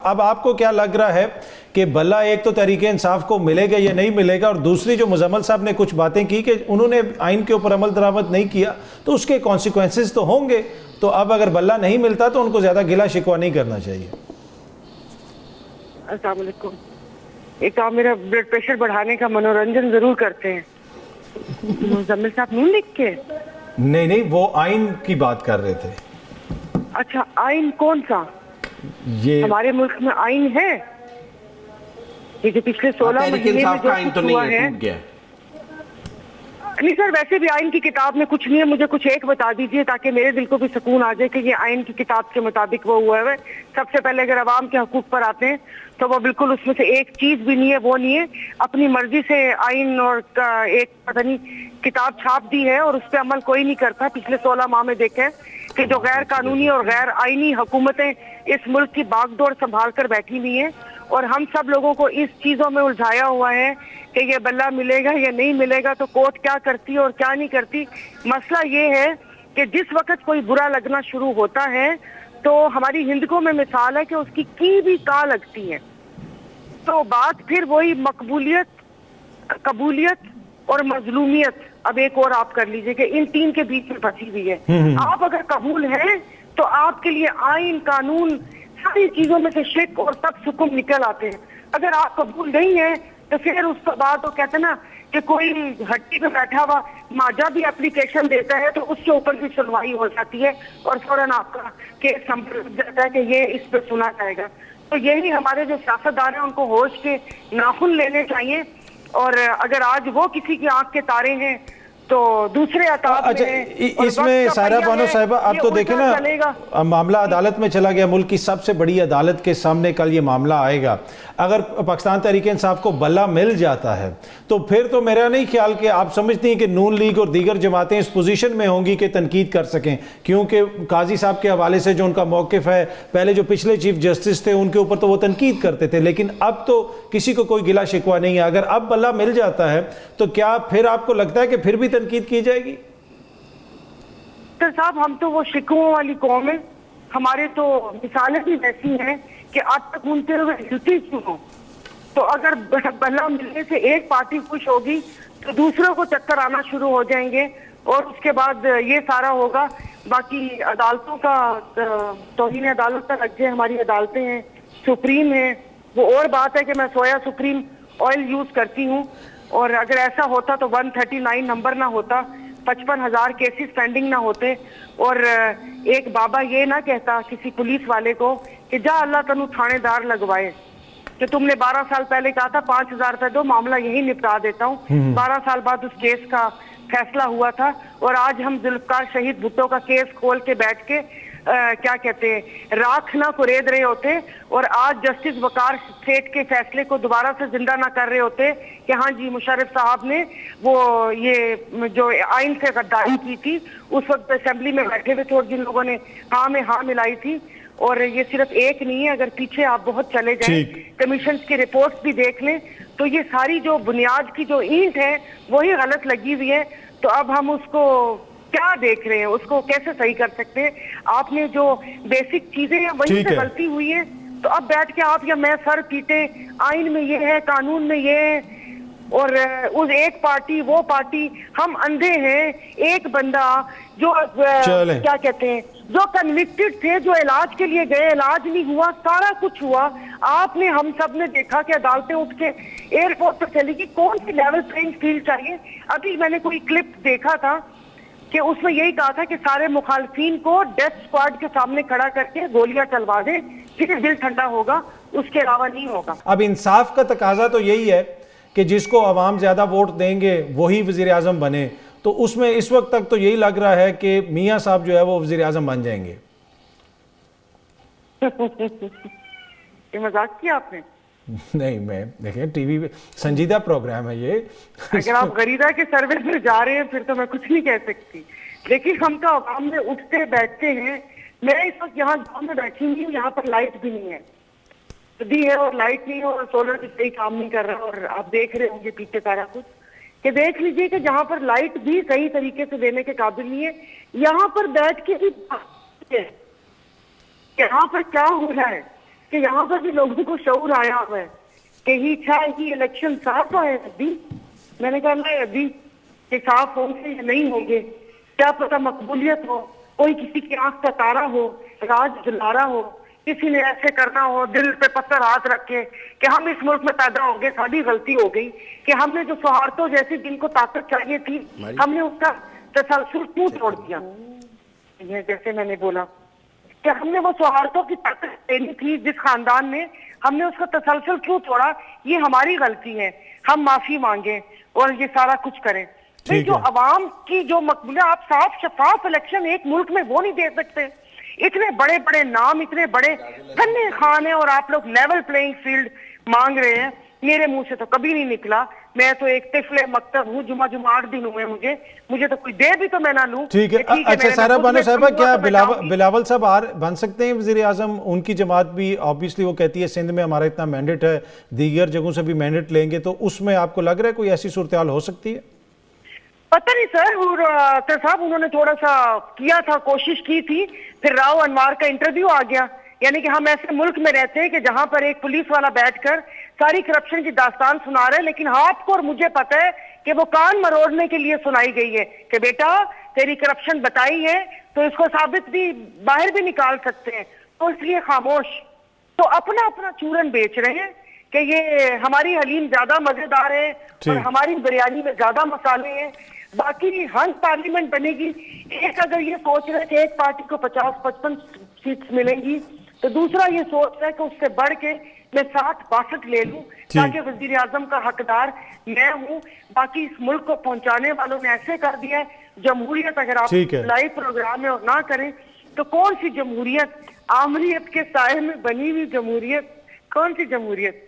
अब आपको क्या लग रहा है कि भला एक तो तहरीक इंसाफ को मिलेगा या नहीं मिलेगा, और दूसरी जो मुजम्मल साहब ने कुछ बातें की कि उन्होंने आइन के ऊपर अमल दरामद नहीं किया तो उसके कॉन्सिक्वेंसेस तो होंगे। तो अब अगर भला नहीं मिलता तो उनको ज्यादा गिला शिकवा नहीं करना चाहिए। अस्सलाम वालेकुम। एक आप मेरा ब्लड प्रेशर बढ़ाने का मनोरंजन जरूर करते हैं। मुजम्मिल साहब नून लिख के? नहीं, वो आइन की बात कर रहे थे। अच्छा, आइन कौन सा? ये हमारे मुल्क में आइन है? ये जो पिछले 16 महीने में जो आइन तो नहीं है, टूट गया। नहीं सर, वैसे भी आइन की किताब में कुछ नहीं है। मुझे कुछ एक बता दीजिए ताकि मेरे दिल को भी सुकून आ जाए कि ये आइन की किताब के मुताबिक वो हुआ है। सबसे पहले अगर अवाम के हकूक पर आते हैं तो वो बिल्कुल उसमें से एक चीज भी नहीं है, वो नहीं है। अपनी मर्जी से आइन और एक पता नहीं किताब छाप दी है और उस पर अमल कोई नहीं करता। पिछले 16 माह में देखें कि जो गैर कानूनी और गैर आईनी हुकूमतें इस मुल्क की बागडोर संभाल कर बैठी हुई हैं और हम सब लोगों को इस चीजों में उलझाया हुआ है कि ये बल्ला मिलेगा या नहीं मिलेगा, तो कोर्ट क्या करती है और क्या नहीं करती। मसला ये है कि जिस वक्त कोई बुरा लगना शुरू होता है तो हमारी हिंदुओं में मिसाल है कि उसकी की भी का लगती है। तो बात फिर वही मकबूलियत, कबूलियत और मजलूमियत, अब एक और आप कर लीजिए कि इन तीन के बीच में फंसी हुई है। आप अगर कबूल हैं तो आपके लिए आइन, कानून, सारी चीजों में से शिक और सब सुकुम निकल आते हैं। अगर आप कबूल नहीं है तो फिर उसके बाद तो कहते ना कि कोई हट्टी पे बैठा हुआ माजा भी एप्लीकेशन देता है तो उसके ऊपर भी सुनवाई हो जाती है और फौरन आपका केस संपर्क जाता है कि ये इस पे सुना जाएगा। तो यही हमारे जो सियासतदान हैं उनको होश के नाखून लेने चाहिए। और अगर आज वो किसी की आंख के तारे हैं तो दूसरे अताब अच्छा, इसमें सायरा बानो साहिबा अब तो देखें ना, मामला अदालत में चला गया। मुल्क की सबसे बड़ी अदालत के सामने कल ये मामला आएगा। अगर पाकिस्तान तहरीक इंसाफ को बल्ला मिल जाता है तो फिर तो मेरा नहीं ख्याल कि आप समझती हैं कि नून लीग और दीगर जमातें इस पोजीशन में होंगी कि तनकीद कर सकें, क्योंकि काजी साहब के हवाले से जो उनका मौक़िफ़ है, पहले जो पिछले चीफ जस्टिस थे उनके ऊपर तो वो तनकीद करते थे, लेकिन अब तो किसी को कोई गिला शिकवा नहीं है। अगर अब बल्ला मिल जाता है तो क्या फिर आपको लगता है कि फिर भी तनकीद की जाएगी? सर साहब, हम तो वो शिकवों वाली कौम है। हमारे तो मिसालें भी वैसी हैं कि आज तक घूमते हुए हिलती क्यों हो। तो अगर बल्ला मिलने से एक पार्टी खुश होगी तो दूसरों को चक्कर आना शुरू हो जाएंगे और उसके बाद ये सारा होगा। बाकी अदालतों का तौहीन अदालत का लग जाए, हमारी अदालतें हैं, सुप्रीम है, वो और बात है कि मैं सोया सुप्रीम ऑयल यूज करती हूँ और अगर ऐसा होता तो 139 नंबर ना होता, 55,000 केसेस पेंडिंग ना होते और एक बाबा ये ना कहता किसी पुलिस वाले को कि जा अल्लाह तनु थानेदार लगवाए, कि तुमने 12 साल पहले कहा था 5,000 रुपए दो, मामला यही निपटा देता हूँ। 12 साल बाद उस केस का फैसला हुआ था और आज हम जुल्फकार शहीद भुट्टो का केस खोल के बैठ के क्या कहते हैं, राख ना कुरेद रहे होते और आज जस्टिस वकार सेठ के फैसले को दोबारा से जिंदा ना कर रहे होते कि हाँ जी मुशर्रफ साहब ने वो ये जो आइन से गद्दारी की थी। उस वक्त असेंबली में बैठे हुए थे और जिन लोगों ने हाँ में हाँ मिलाई थी। और ये सिर्फ एक नहीं है, अगर पीछे आप बहुत चले जाएं, कमीशन की रिपोर्ट्स भी देख लें तो ये सारी जो बुनियाद की जो ईंट है वही गलत लगी हुई है। तो अब हम उसको क्या देख रहे हैं, उसको कैसे सही कर सकते हैं? आपने जो बेसिक चीजें हैं वही से गलती हुई है, तो अब बैठ के आप या मैं सर पीटे, आइन में ये है, कानून में ये है और उस एक पार्टी वो पार्टी, हम अंधे हैं। एक बंदा जो क्या कहते हैं, जो कन्विक्टेड थे, जो इलाज के लिए गए, इलाज नहीं हुआ, सारा कुछ हुआ। आपने, हम सब ने देखा कि अदालतें उठ के एयरपोर्ट पर चली गई। कौन सी लेवल प्लेइंग फील्ड चाहिए? अभी मैंने कोई क्लिप देखा था कि उसमें यही कहा था कि सारे मुखालफीन को डेथ स्क्वाड के सामने खड़ा करके गोलियां चलवा दें, फिर दिल ठंडा होगा, उसके अलावा नहीं होगा। अब इंसाफ का तकाजा तो यही है कि जिसको अवाम ज्यादा वोट देंगे वही वजीर आजम बने। तो उसमें इस वक्त तक तो यही लग रहा है कि मियां साहब जो है वो वजीर आजम बन जाएंगे। ये मजाक किया आपने? नहीं, मैं देखें टीवी पे संजीदा प्रोग्राम है ये। अगर आप गरीदा के सर्विस में जा रहे हैं फिर तो मैं कुछ नहीं कह सकती, लेकिन हम तो आवाम में उठते बैठते हैं। मैं इस वक्त यहाँ गाँव में बैठी हुई हूँ, यहाँ पर लाइट भी नहीं है, भी है और लाइट नहीं है और सोलर भी सही काम नहीं कर रहा और आप देख रहे होंगे पीछे सारा कुछ, कि देख लीजिए कि जहाँ पर लाइट भी सही तरीके से देने के काबिल नहीं है, यहाँ पर बैठ के भी यहाँ पर क्या हो रहा है। कि यहाँ पर भी लोगों को शऊर आया हुआ है कि ही इच्छा है कि इलेक्शन साफ आए अभी। मैंने कहा नहीं अभी कि साफ होंगे या नहीं होंगे, क्या पता मकबूलियत हो, कोई किसी की आंख का तारा हो, राज दुलारा हो, किसी ने ऐसे करना हो, दिल पे पत्थर हाथ रख के कि हम इस मुल्क में पैदा हो गए, सारी गलती हो गई कि हमने जो सौहार्दों जैसी जिनको ताकत चाहिए थी हमने उसका तसलसल क्यों तोड़ दिया। ये जैसे मैंने बोला कि हमने वो सौहार्दों की ताकत देनी थी जिस खानदान में, हमने उसका तसलसल क्यों तोड़ा, ये हमारी गलती है, हम माफी मांगे और ये सारा कुछ करें। भाई जो अवाम की जो मकबूलियत, आप साफ शफाफ इलेक्शन एक मुल्क में वो नहीं दे सकते, इतने बड़े बड़े नाम, इतने बड़े फन्ने खान है और आप लोग लेवल प्लेइंग फील्ड मांग रहे हैं। मेरे मुंह से तो कभी नहीं निकला, मैं तो एक तिफले मकतब हूँ, जुमा 8 दिन हुए मुझे तो कोई दे भी तो मैं ना लूं। ठीक है। अच्छा सारा बानो साहिबा, क्या बिलावल साहब बन सकते हैं वजीर आजम? उनकी जमात भी ऑब्वियसली वो कहती है सिंध में हमारा इतना मैंडेट है, दीगर जगहों से भी मैंडेट लेंगे, तो उसमें आपको लग रहा है कोई ऐसी सूरत हाल हो सकती है? पता नहीं सर, और साहब उन्होंने थोड़ा सा किया था, कोशिश की थी, फिर राव अनवार का इंटरव्यू आ गया। यानी कि हम ऐसे मुल्क में रहते हैं कि जहां पर एक पुलिस वाला बैठकर सारी करप्शन की दास्तान सुना रहे हैं, लेकिन आपको और मुझे पता है कि वो कान मरोड़ने के लिए सुनाई गई है कि बेटा तेरी करप्शन बताई है तो इसको साबित भी बाहर भी निकाल सकते हैं, तो इसलिए खामोश। तो अपना अपना चूरन बेच रहे हैं कि ये हमारी हलीम ज्यादा मजेदार है और हमारी बिरयानी में ज्यादा मसाले हैं, बाकी हंस पार्लियामेंट बनेगी। एक अगर ये सोच रहे कि एक पार्टी को 50-55 सीट्स मिलेंगी, तो दूसरा ये सोच रहा है कि उससे बढ़ के मैं 60-62 ले लूं ताकि वजीर आजम का हकदार मैं हूं। बाकी इस मुल्क को पहुंचाने वालों ने ऐसे कर दिया है। जमहूरियत अगर आप लाइव प्रोग्राम में और ना करें तो कौन सी जमहूरियत, आमरीत के साए में बनी हुई जमहूरियत, कौन सी जमहूरियत?